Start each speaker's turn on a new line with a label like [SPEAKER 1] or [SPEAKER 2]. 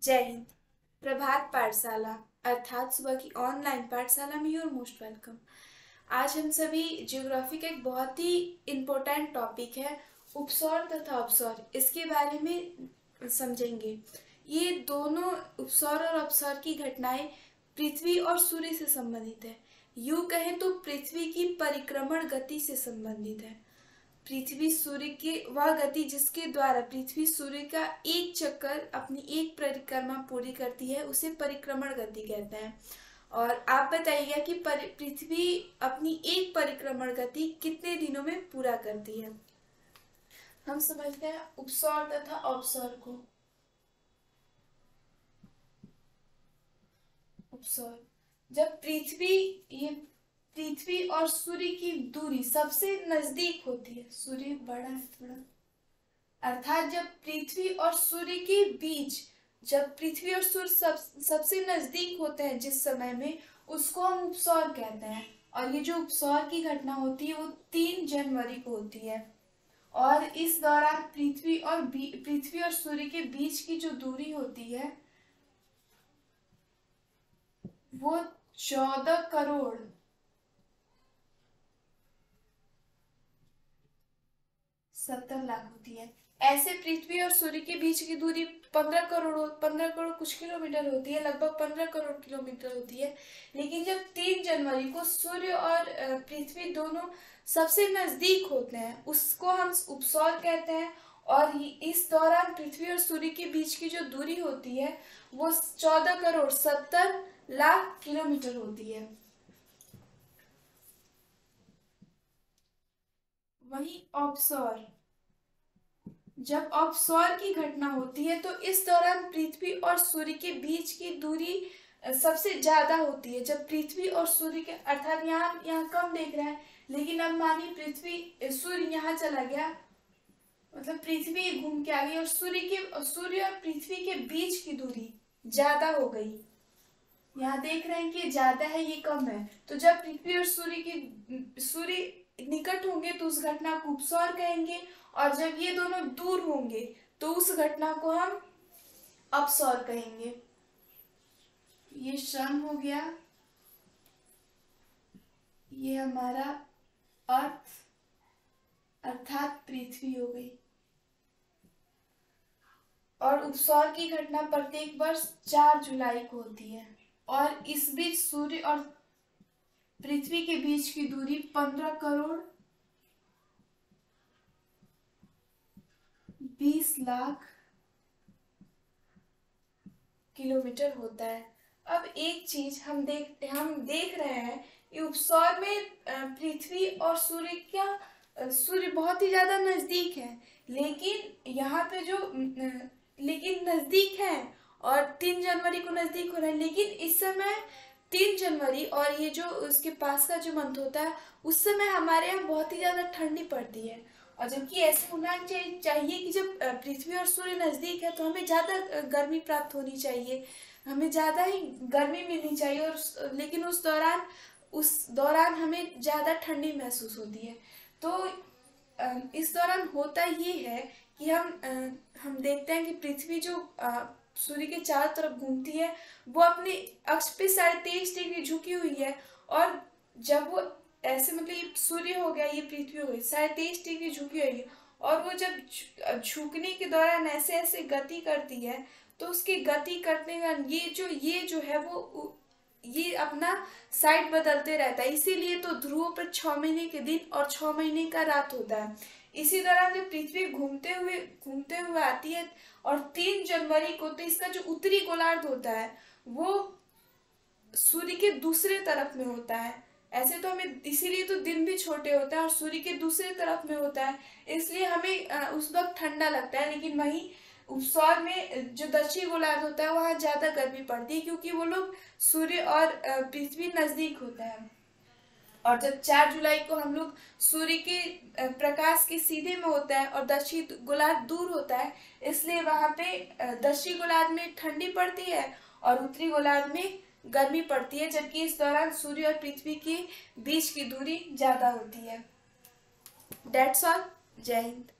[SPEAKER 1] जय हिंद। प्रभात पाठशाला अर्थात सुबह की ऑनलाइन पाठशाला में योर मोस्ट वेलकम। आज हम सभी ज्योग्राफी का एक बहुत ही इम्पोर्टेंट टॉपिक है उपसौर तथा अपसौर, इसके बारे में समझेंगे। ये दोनों उपसौर और अपसौर की घटनाएं पृथ्वी और सूर्य से संबंधित है। यूं कहें तो पृथ्वी की परिक्रमण गति से संबंधित है। पृथ्वी सूर्य की वह गति जिसके द्वारा पृथ्वी सूर्य का एक चक्कर अपनी एक परिक्रमा पूरी करती है उसे परिक्रमण गति कहते हैं। और आप बताइएगा कि पृथ्वी अपनी एक परिक्रमण गति कितने दिनों में पूरा करती है। हम समझते हैं उपसौर तथा अपसौर को। उपसौर, जब पृथ्वी और सूर्य की दूरी सबसे नजदीक होती है, सूर्य बड़ा है थोड़ा, अर्थात जब पृथ्वी और सूर्य के बीच, जब पृथ्वी और सूर्य सबसे नजदीक होते हैं जिस समय में, उसको हम उपसौर कहते हैं। और ये जो उपसौर की घटना होती है वो 3 जनवरी को होती है। और इस दौरान पृथ्वी और सूर्य के बीच की जो दूरी होती है वो 14 करोड़ 70 लाख होती है। ऐसे पृथ्वी और सूर्य के बीच की दूरी 15 करोड़ कुछ किलोमीटर होती है, लगभग 15 करोड़ किलोमीटर होती है। लेकिन जब 3 जनवरी को सूर्य और पृथ्वी दोनों सबसे नजदीक होते हैं उसको हम उपसौर कहते हैं। और इस दौरान पृथ्वी और सूर्य के बीच की जो दूरी होती है वो 14 करोड़ 70 लाख किलोमीटर होती है। वही अपसौर, जब अपसौर की घटना होती है तो इस दौरान पृथ्वी और सूर्य के बीच की दूरी सबसे ज्यादा होती है। जब पृथ्वी और सूर्य के, अर्थात यहाँ कम देख रहा है, लेकिन अब मानिए सूर्य यहाँ चला गया, मतलब पृथ्वी घूम के आ गई और सूर्य और पृथ्वी के बीच की दूरी ज्यादा हो गई। यहाँ देख रहे हैं कि ये ज्यादा है ये कम है। तो जब पृथ्वी और सूर्य निकट होंगे तो उस घटना को उपसौर कहेंगे, और जब ये दोनों दूर होंगे तो उस घटना को हम अपसौर कहेंगे। ये सन हो गया, ये हमारा अर्थ अर्थात पृथ्वी हो गई। और उपसौर की घटना प्रत्येक वर्ष 4 जुलाई को होती है। और इस बीच सूर्य और पृथ्वी के बीच की दूरी 15 करोड़ 20 लाख किलोमीटर होता है। अब एक चीज हम देख रहे हैं कि उपसौर में पृथ्वी और सूर्य बहुत ही ज्यादा नजदीक है, लेकिन यहाँ पे लेकिन नजदीक है और 3 जनवरी को नजदीक हो रहा है। लेकिन इस समय 3 जनवरी और ये जो उसके पास का जो मंथ होता है उस समय हमारे यहाँ बहुत ही ज्यादा ठंडी पड़ती है। और जबकि ऐसे होना चाहिए कि जब पृथ्वी और सूर्य नजदीक है तो हमें ज्यादा गर्मी प्राप्त होनी चाहिए, हमें ज्यादा ही गर्मी मिलनी चाहिए। और लेकिन उस दौरान हमें ज्यादा ठंडी महसूस होती है। तो इस दौरान होता ये है कि हम देखते हैं कि पृथ्वी जो सूर्य के चारों तरफ घूमती है वो अपने अक्ष पे 23.5 डिग्री झुकी हुई है। और जब वो ऐसे, मतलब ये सूर्य हो गया, ये पृथ्वी हो गई, 23.5 डिग्री झुकी हुई है, और वो जब झुकने के दौरान ऐसे ऐसे गति करती है तो उसकी गति करने का ये जो है वो ये अपना साइड बदलते रहता है। इसीलिए तो ध्रुवों पर 6 महीने के दिन और 6 महीने का रात होता है। इसी दौरान जब पृथ्वी घूमते हुए आती है और 3 जनवरी को, तो इसका जो उत्तरी गोलार्ध होता है वो सूर्य के दूसरे तरफ में होता है। ऐसे तो हमें, इसीलिए तो दिन भी छोटे होते हैं और सूर्य के दूसरे तरफ में होता है, इसलिए हमें उस वक्त ठंडा लगता है। लेकिन वहीं उपसौर में जो दक्षिण गोलार्ध होता है वहाँ ज्यादा गर्मी पड़ती है, क्योंकि वो लोग सूर्य और पृथ्वी नजदीक होता है। और जब 4 जुलाई को हम लोग सूर्य के प्रकाश के सीधे में होता है और दक्षिण गोलार्ध दूर होता है, इसलिए वहां पे दक्षिण गोलार्ध में ठंडी पड़ती है और उत्तरी गोलार्ध में गर्मी पड़ती है। जबकि इस दौरान सूर्य और पृथ्वी के बीच की दूरी ज्यादा होती है। That's all. जय हिंद।